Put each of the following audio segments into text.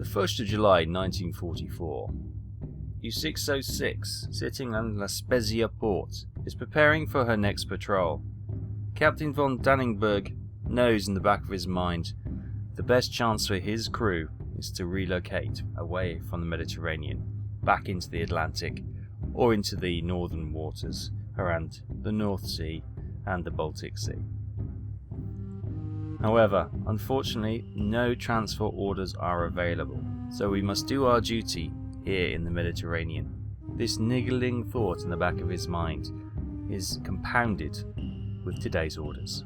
The 1st of July 1944. U-606, sitting on La Spezia port, is preparing for her next patrol. Captain von Dannenberg knows in the back of his mind the best chance for his crew is to relocate away from the Mediterranean, back into the Atlantic, or into the northern waters around the North Sea and the Baltic Sea. However, unfortunately, no transfer orders are available, so we must do our duty here in the Mediterranean. This niggling thought in the back of his mind is compounded with today's orders.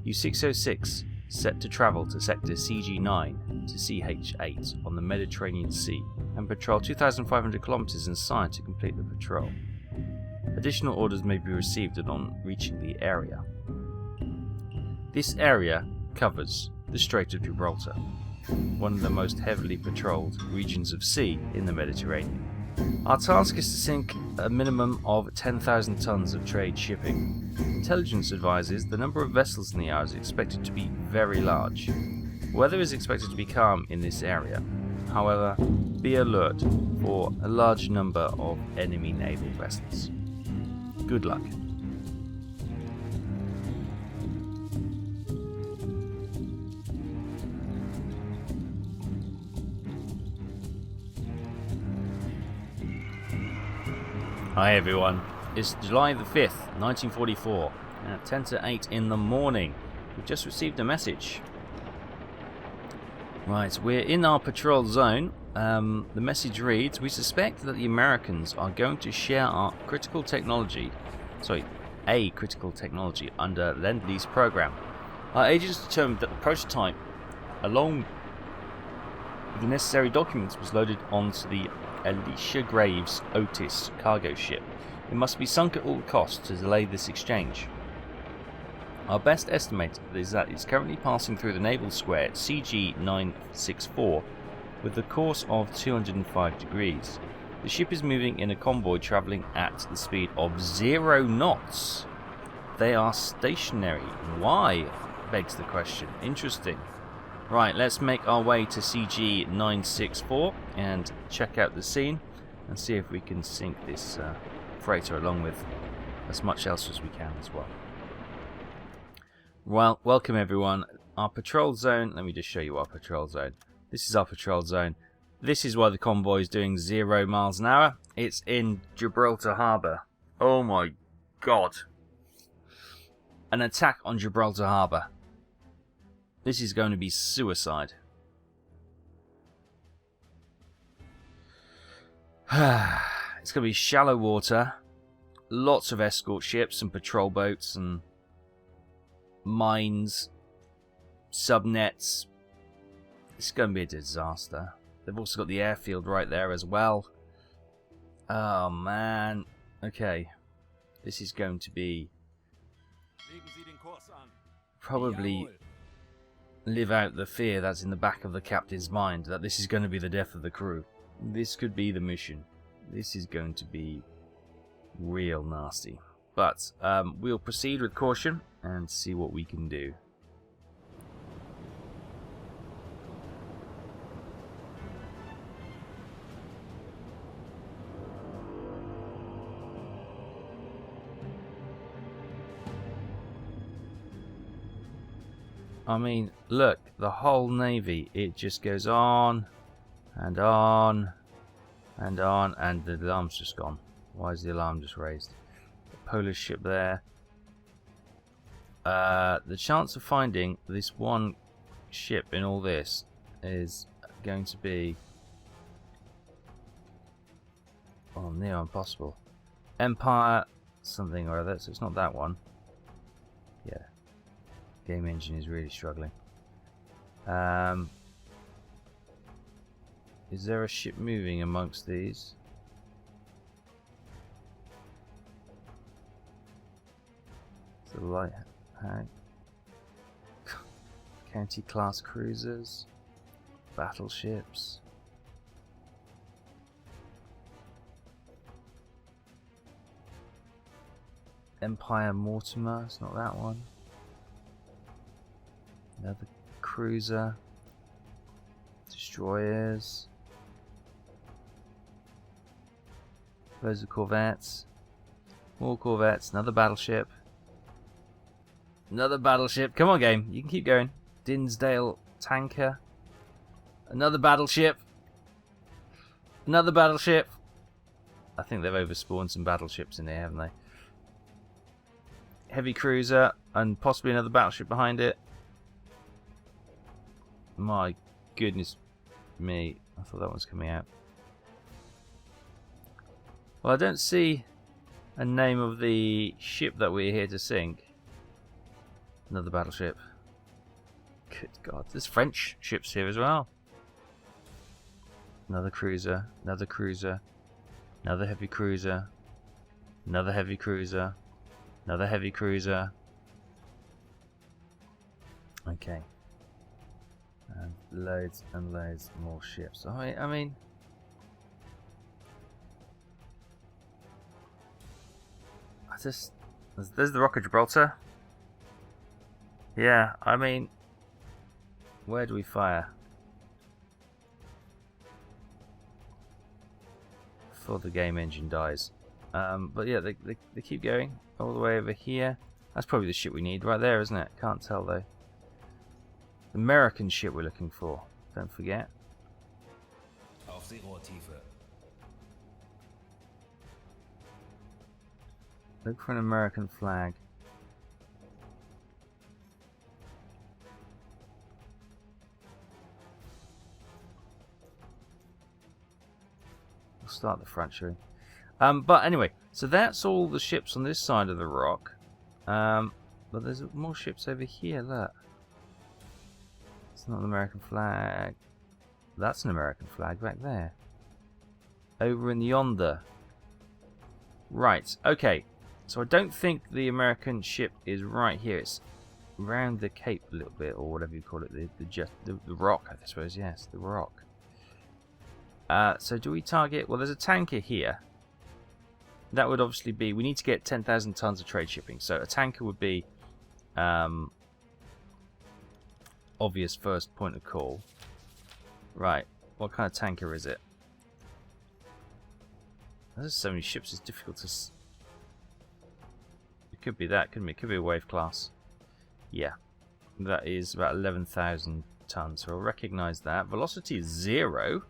U-606 set to travel to sector CG9 to CH8 on the Mediterranean Sea and patrol 2,500 kilometers inside to complete the patrol. Additional orders may be received upon reaching the area. This area covers the Strait of Gibraltar, one of the most heavily patrolled regions of sea in the Mediterranean. Our task is to sink a minimum of 10,000 tons of trade shipping. Intelligence advises the number of vessels in the area is expected to be very large. Weather is expected to be calm in this area. However, be alert for a large number of enemy naval vessels. Good luck. Hi everyone, it's July the 5th, 1944, at 10 to 8 in the morning. We've just received a message. Right, we're in our patrol zone. The message reads, we suspect that the Americans are going to share a critical technology under Lend-Lease program. Our agents determined that the prototype, along with the necessary documents, was loaded onto the Alicia Graves Otis cargo ship. It must be sunk at all costs to delay this exchange. Our best estimate is that it's currently passing through the naval square at CG 964 with a course of 205 degrees. The ship is moving in a convoy travelling at the speed of 0 knots. They are stationary. Why? Begs the question. Interesting. Right, let's make our way to CG 964 and check out the scene and see if we can sink this freighter along with as much else as we can as well. Well, welcome everyone. Our patrol zone, let me just show you our patrol zone. This is our patrol zone. This is why the convoy is doing 0 miles an hour. It's in Gibraltar Harbour. Oh my god. An attack on Gibraltar Harbour. This is going to be suicide. It's going to be shallow water, lots of escort ships and patrol boats and mines, subnets. It's going to be a disaster. They've also got the airfield right there as well. Oh man. Okay. This is going to be probably live out the fear that's in the back of the captain's mind that this is going to be the death of the crew. This could be the mission. This is going to be real nasty. But we'll proceed with caution and see what we can do. I mean, look, the whole Navy, it just goes on and on and on, and the alarm's just gone. Why is the alarm just raised? The Polish ship there. The chance of finding this one ship in all this is going to be near impossible. Empire something or other, so it's not that one. Yeah. Game engine is really struggling. Is there a ship moving amongst these? It's a light hag. County class cruisers, battleships. Empire Mortimer, it's not that one. Another cruiser. It's a Destroyers. Loads of corvettes. More corvettes. Another battleship. Another battleship. Come on, game. You can keep going. Dinsdale tanker. Another battleship. Another battleship. I think they've overspawned some battleships in there, haven't they? Heavy cruiser and possibly another battleship behind it. My goodness me. I thought that was coming out. Well, I don't see a name of the ship that we're here to sink. Another battleship. Good God, there's French ships here as well. Another cruiser, another cruiser, another heavy cruiser, another heavy cruiser, another heavy cruiser. Okay. And loads and loads more ships. I mean, there's the Rock of Gibraltar. Yeah, I mean, where do we fire? Before the game engine dies. But yeah, they keep going all the way over here. That's probably the ship we need right there, isn't it? Can't tell though. American ship we're looking for. Don't forget. Look for an American flag. We'll start the front, shall we? But anyway, so that's all the ships on this side of the rock. But there's more ships over here, look. It's not an American flag. That's an American flag back there. Over in yonder. Right, okay. So I don't think the American ship is right here. It's around the cape a little bit, or whatever you call it. The rock, I suppose. Yes, the rock. So do we target... Well, there's a tanker here. That would obviously be... We need to get 10,000 tons of trade shipping. So a tanker would be... obvious first point of call. Right. What kind of tanker is it? There's so many ships, it's difficult to... It could be that, couldn't it? It could be a wave class. Yeah. That is about 11,000 tons. So I'll recognise that. Velocity is 0.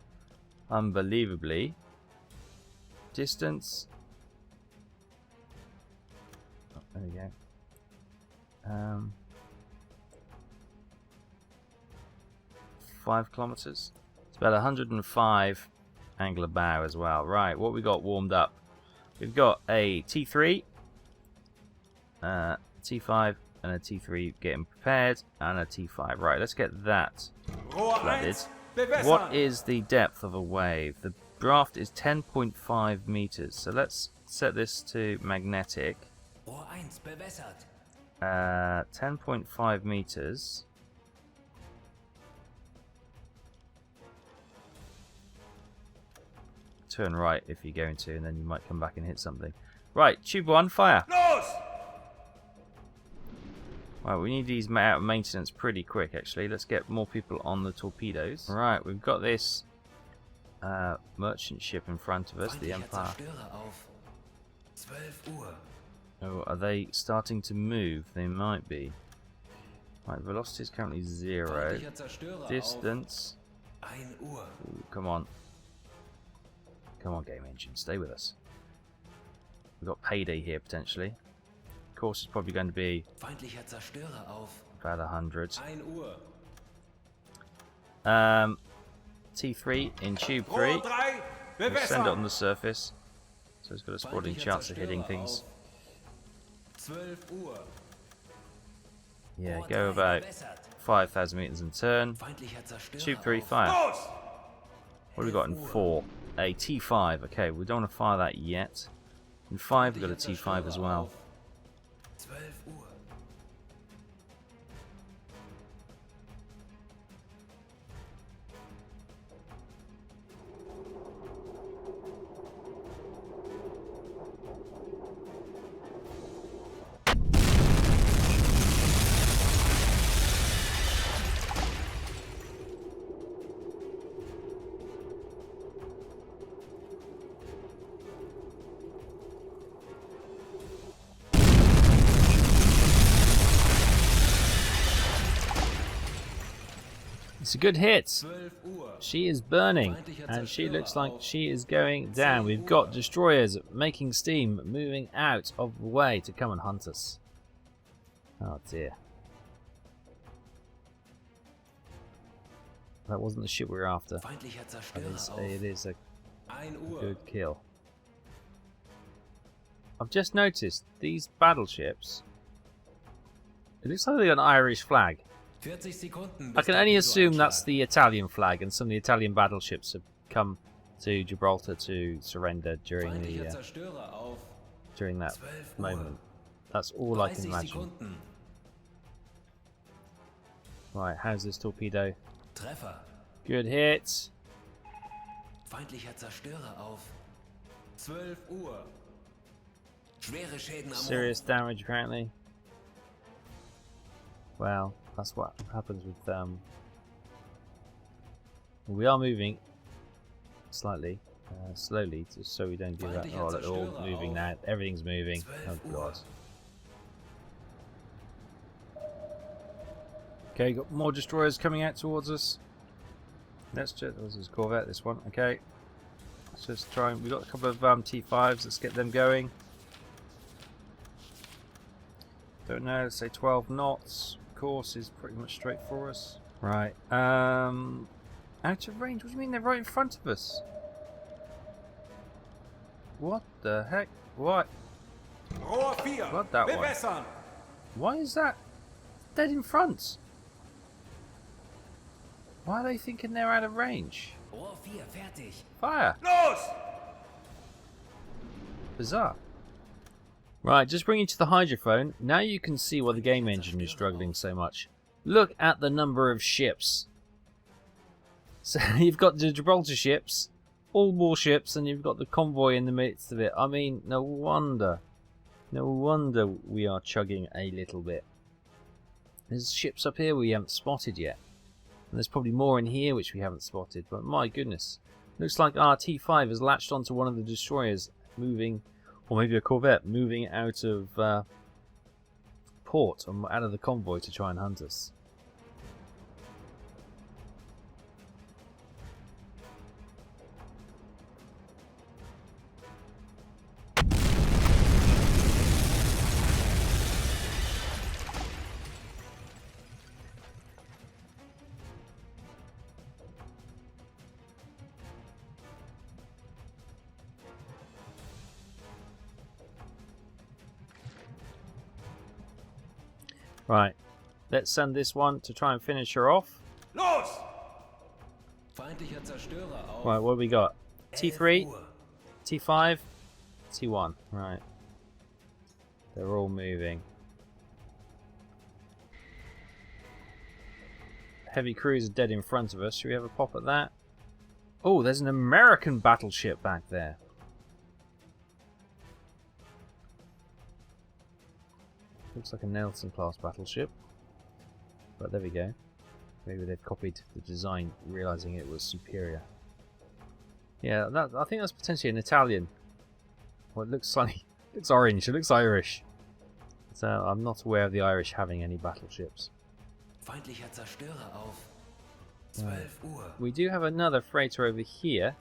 Unbelievably. Distance. Oh, there we go. 5 kilometers. It's about 105 angle of bow as well. Right, what we got warmed up? We've got a T3, T5, and a T3 getting prepared, and a T5. Right, let's get that flooded. What is the depth of a wave? The draft is 10.5 meters. So let's set this to magnetic. 10.5 meters. Turn right if you're going to, and then you might come back and hit something. Right, tube 1, fire! Right, we need these out of maintenance pretty quick, actually. Let's get more people on the torpedoes. Right, we've got this merchant ship in front of us, the Empire. Oh, are they starting to move? They might be. Right, velocity is currently 0. Distance. Ooh, come on. Come on, game engine, stay with us. We've got payday here, potentially. Course is probably going to be about 100. T3 in tube 3. We'll send it on the surface, so it's got a sporting chance of hitting things. Yeah, go about 5,000 meters and turn. Tube 3, fire. What have we got in 4? A T5. Okay, we don't want to fire that yet. In 5, we've got a T5 as well. It's a good hit. She is burning, and she looks like she is going down. We've got destroyers making steam, moving out of the way to come and hunt us. Oh dear. That wasn't the ship we were after. It is a good kill. I've just noticed these battleships. It looks like they got an Irish flag. I can only assume that's the Italian flag, and some of the Italian battleships have come to Gibraltar to surrender during that moment. That's all I can imagine. Right, how's this torpedo? Good hit. Serious damage apparently. Well, that's what happens with we are moving slightly, slowly, just so we don't do that. Oh, they're all moving now. Everything's moving. Oh god. Okay, got more destroyers coming out towards us. Let's check. This is Corvette. This one. Okay. Let's just try. We've got a couple of T5s. Let's get them going. Don't know. Let's say 12 knots. Course is pretty much straight for us. Right. Out of range? What do you mean they're right in front of us? What the heck? What? What that one? Why is that dead in front? Why are they thinking they're out of range? Fire! Bizarre. Right, just bring you to the hydrophone. Now you can see why the game engine is struggling so much. Look at the number of ships. So you've got the Gibraltar ships, all warships, and you've got the convoy in the midst of it. I mean, no wonder we are chugging a little bit. There's ships up here we haven't spotted yet. And there's probably more in here which we haven't spotted, but my goodness. Looks like our T5 has latched onto one of the destroyers moving, or maybe a Corvette, moving out of port, or out of the convoy to try and hunt us. Right, let's send this one to try and finish her off. Right, what have we got? T3, T5, T1. Right, they're all moving. Heavy cruiser dead in front of us. Should we have a pop at that? Oh, there's an American battleship back there. Looks like a Nelson class battleship, but there we go. Maybe they've copied the design, realizing it was superior. Yeah, I think that's potentially an Italian. Well, it looks like it's orange. It looks Irish. So I'm not aware of the Irish having any battleships. We do have another freighter over here.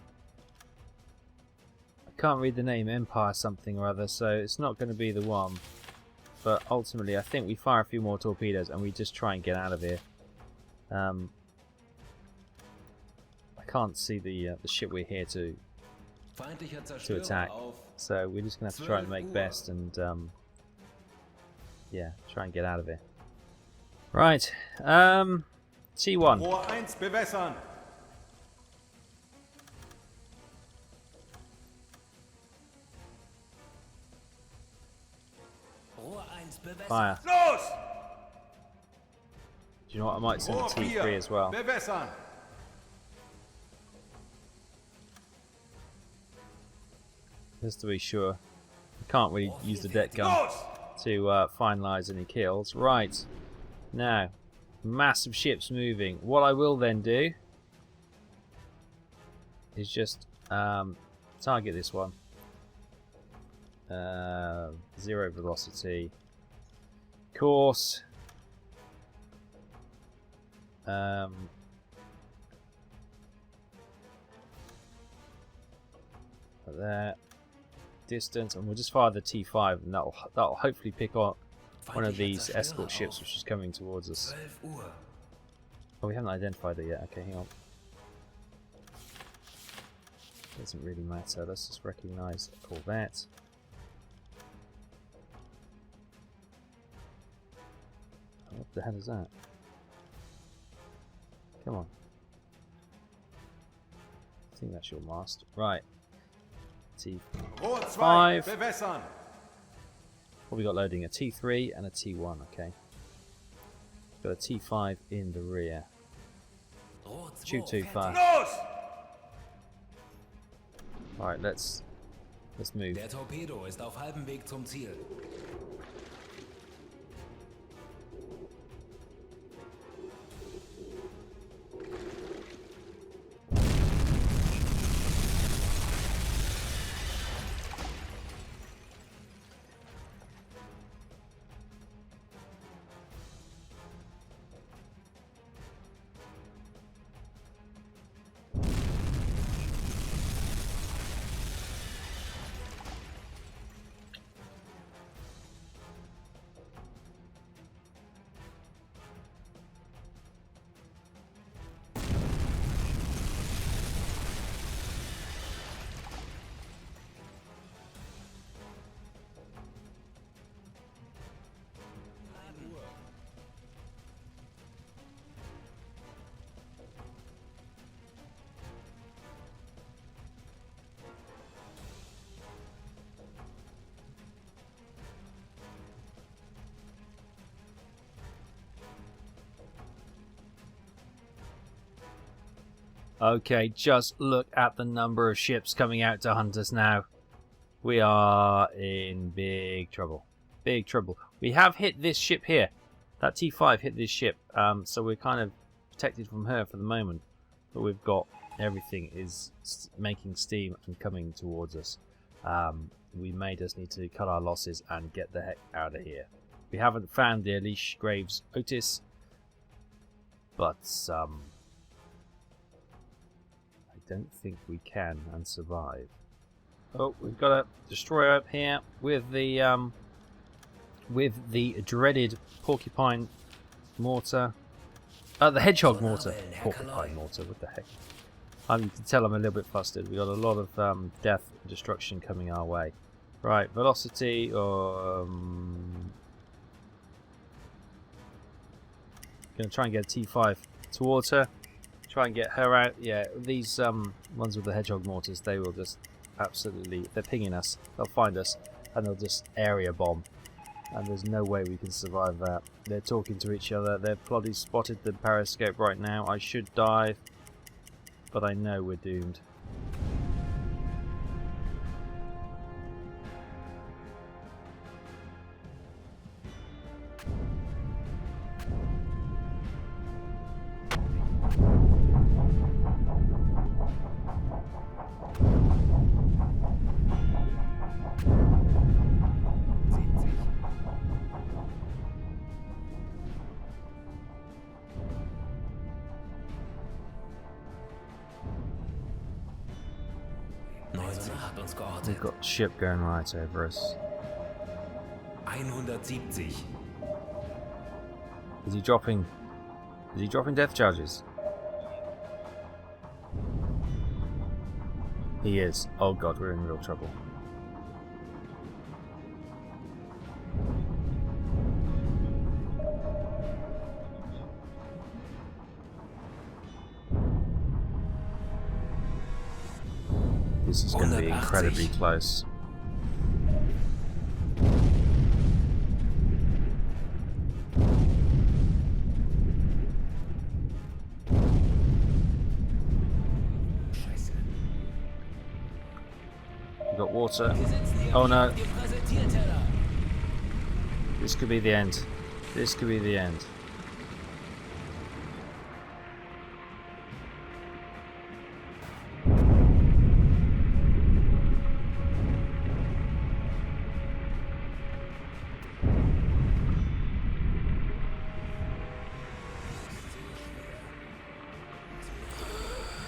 I can't read the name, Empire something or other, so it's not going to be the one. But ultimately, I think we fire a few more torpedoes and we just try and get out of here. I can't see the ship we're here to attack, so we're just gonna have to try and make best and yeah, try and get out of here. Right, T1. Fire. Do you know what? I might send a T3 as well. Just to be sure. I can't really use the deck gun to finalise any kills. Right. Now, massive ships moving. What I will then do is just target this one. 0 velocity. Course. Right there. Distance, and we'll just fire the T5, and that'll hopefully pick up one of these escort ships which is coming towards us. Oh, we haven't identified it yet. Okay, hang on. Doesn't really matter. Let's just recognise a corvette. What the hell is that? Come on. I think that's your mast. Right. T5. What we got loading? A T3 and a T1, okay. Got a T5 in the rear. Shoot too fast. Alright, let's move. Der Torpedo ist auf halbem Weg zum Ziel. Okay, just look at the number of ships coming out to hunt us now. We are in big trouble. Big trouble. We have hit this ship here. That T5 hit this ship. So we're kind of protected from her for the moment. But we've got everything is making steam and coming towards us. We may just need to cut our losses and get the heck out of here. We haven't found the Elisha Graves Otis. But I don't think we can and survive. Oh, we've got a destroyer up here with the dreaded porcupine mortar. The hedgehog mortar. Porcupine mortar. What the heck? You can tell I'm a little bit flustered. We've got a lot of death and destruction coming our way. Right, velocity. Gonna try and get a T5 towards her. Try and get her out. Yeah, these ones with the hedgehog mortars, they will just absolutely, they're pinging us, they'll find us, and they'll just area bomb. And there's no way we can survive that. They're talking to each other. They've bloody spotted the periscope right now. I should dive, but I know we're doomed. We've got a ship going right over us. 170. Is he dropping death charges? He is. Oh god, we're in real trouble. This is going to be incredibly close. We've got water. Oh no. This could be the end. This could be the end.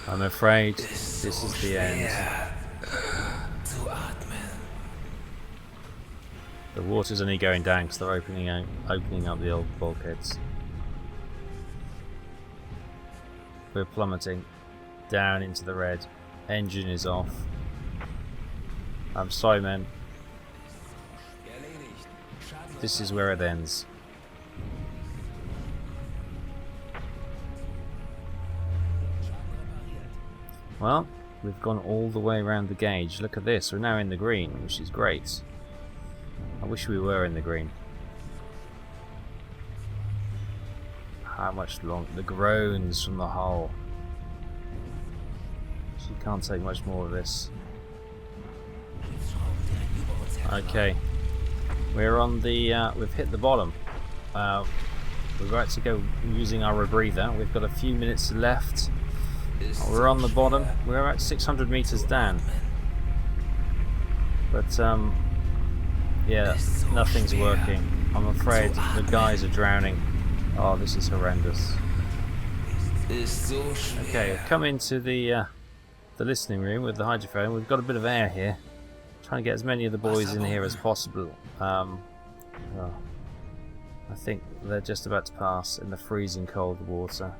I'm afraid this is the end. The water's only going down because they're opening up the old bulkheads. We're plummeting down into the red. Engine is off. I'm sorry, man. This is where it ends. Well, we've gone all the way around the gauge. Look at this. We're now in the green, which is great. I wish we were in the green. How much long? The groans from the hull. She can't take much more of this. Okay. We're on the... we've hit the bottom. We're about to go using our rebreather. We've got a few minutes left. We're on the bottom. We're about 600 meters down. But, yeah, nothing's working. I'm afraid the guys are drowning. Oh, this is horrendous. Okay, we've come into the listening room with the hydrophone. We've got a bit of air here. Trying to get as many of the boys in here as possible. Oh, I think they're just about to pass in the freezing cold water.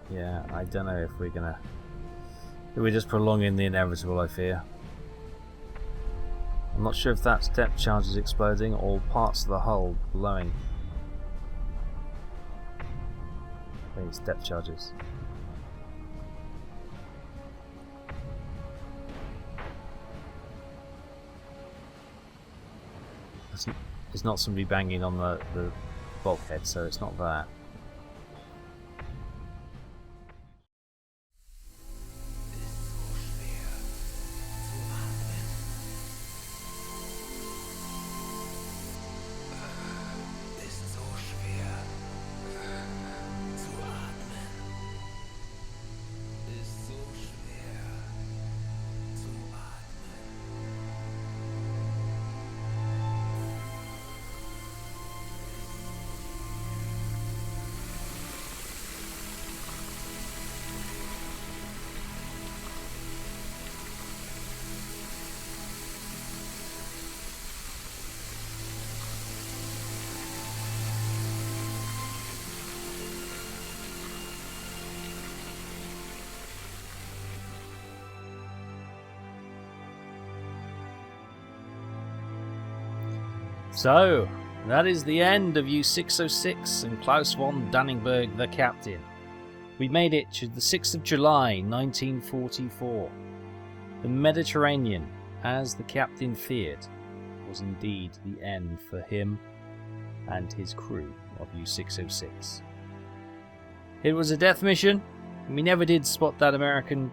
Yeah, I don't know if we're gonna... We're just prolonging the inevitable, I fear. I'm not sure if that's depth charges exploding or parts of the hull blowing. I think it's depth charges. It's not somebody banging on the bulkhead, so it's not that. So, that is the end of U-606 and Klaus von Dannenberg, the captain. We made it to the 6th of July, 1944. The Mediterranean, as the captain feared, was indeed the end for him and his crew of U-606. It was a death mission. We never did spot that American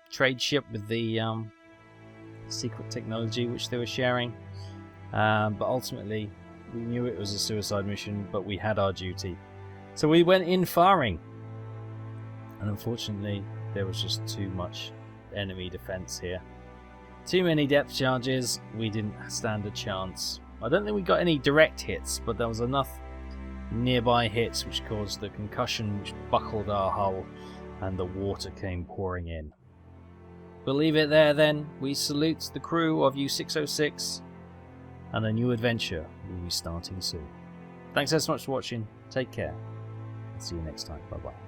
trade ship with the secret technology which they were sharing. But ultimately, we knew it was a suicide mission, but we had our duty. So we went in firing. And unfortunately, there was just too much enemy defense here. Too many depth charges, we didn't stand a chance. I don't think we got any direct hits, but there was enough nearby hits which caused the concussion which buckled our hull, and the water came pouring in. We'll leave it there then. We salute the crew of U-606. And a new adventure will be starting soon. Thanks so much for watching. Take care. And see you next time. Bye bye.